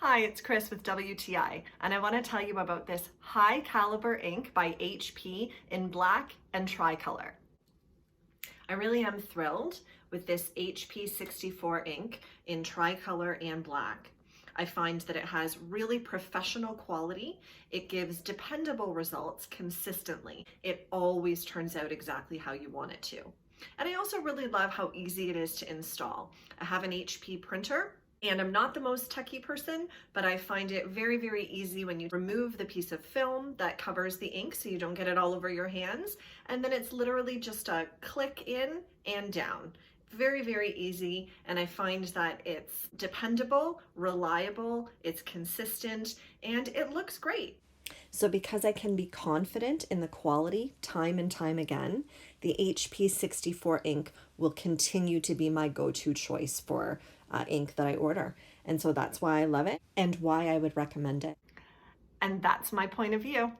Hi, it's Chris with WTI, and I want to tell you about this high caliber ink by HP in black and tricolor. I really am thrilled with this HP 64 ink in tricolor and black. I find that it has really professional quality. It gives dependable results consistently. It always turns out exactly how you want it to. And I also really love how easy it is to install. I have an HP printer, and I'm not the most techie person, but I find it very, very easy when you remove the piece of film that covers the ink so you don't get it all over your hands. And then it's literally just a click in and down. Very, very easy. And I find that it's dependable, reliable, it's consistent, and it looks great. So because I can be confident in the quality time and time again, the HP 64 ink will continue to be my go-to choice for ink that I order. And so that's why I love it and why I would recommend it. And that's my point of view.